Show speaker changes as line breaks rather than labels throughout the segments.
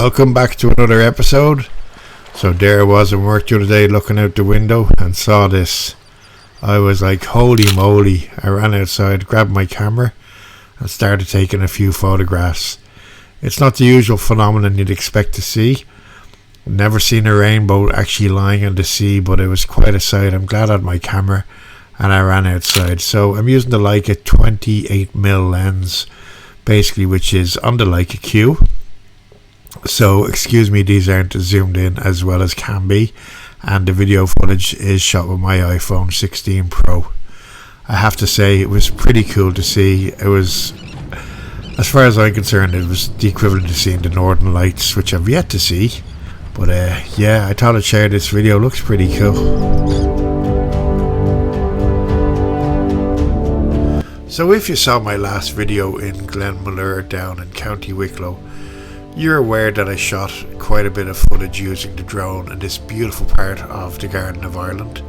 welcome back to another episode. So there I was in work the other day looking out the window and saw this. I was like, holy moly. I ran outside, grabbed my camera and started taking a few photographs. It's not the usual phenomenon you'd expect to see. Never seen a rainbow actually lying in the sea, but it was quite a sight. I'm glad I had my camera and I ran outside. So I'm using the Leica 28mm lens, basically, which is on the Leica Q. So excuse me, these aren't zoomed in as well as can be, and the video footage is shot with my iPhone 16 Pro. I have to say it was pretty cool to see. It was, as far as I'm concerned, it was the equivalent to seeing the Northern Lights, which I've yet to see. But yeah, I thought I'd share this video. It looks pretty cool. So if you saw my last video in Glenmalure down in County Wicklow, you're aware that I shot quite a bit of footage using the drone in this beautiful part of the Garden of Ireland.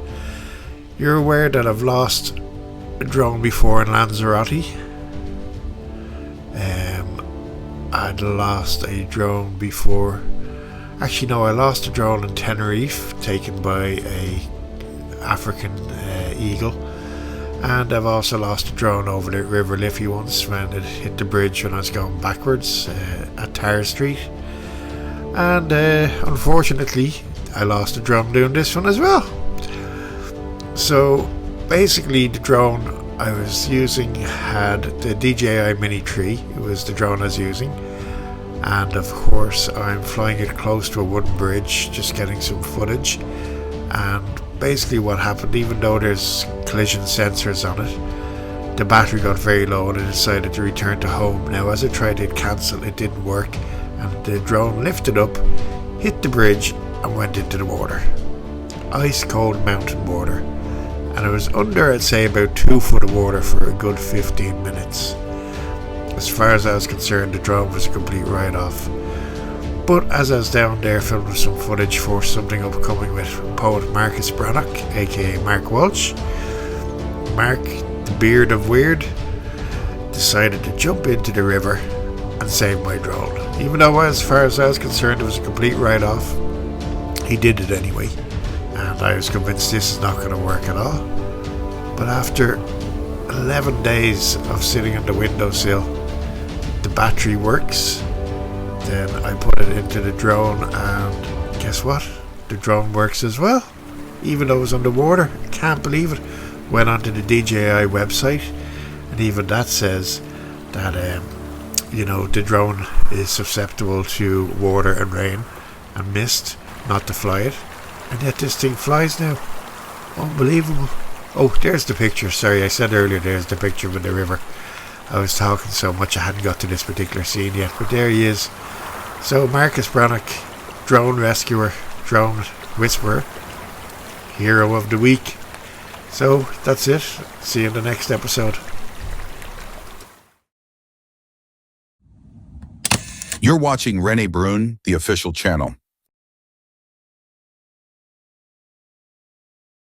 You're aware that I've lost a drone before in Lanzarote. I'd lost a drone before. Actually no, I lost a drone in Tenerife taken by a African eagle. And I've also lost a drone over the River Liffey once when it hit the bridge when I was going backwards at Tar Street. And unfortunately, I lost a drone doing this one as well. So basically, the drone I was using had the DJI Mini 3. It was the drone I was using. And of course, I'm flying it close to a wooden bridge, just getting some footage. And basically what happened, even though there's collision sensors on it, the battery got very low and I decided to return to home. Now as I tried to cancel, it didn't work, and the drone lifted up, hit the bridge and went into the water. Ice cold mountain water. And it was under, I'd say, about 2 foot of water for a good 15 minutes. As far as I was concerned, the drone was a complete write-off. But as I was down there filming some footage for something upcoming with poet Marcus A Breatnac, aka Mark Welch, Mark, the beard of weird, decided to jump into the river and save my drone. Even though as far as I was concerned it was a complete write-off, he did it anyway. And I was convinced this is not going to work at all. But after 11 days of sitting on the windowsill, the battery works. Then I put it into the drone and guess what? The drone works as well, even though it was underwater. I can't believe it. Went onto the DJI website and even that says that the drone is susceptible to water and rain and mist, not to fly it. And yet this thing flies now. Unbelievable. Oh, there's the picture. Sorry, I said earlier there's the picture of the river. I was talking so much I hadn't got to this particular scene yet, but there he is. So Marcus Breatnac, drone rescuer, drone whisperer, hero of the week. So that's it. See you in the next episode.
You're watching Rene Brun, the official channel.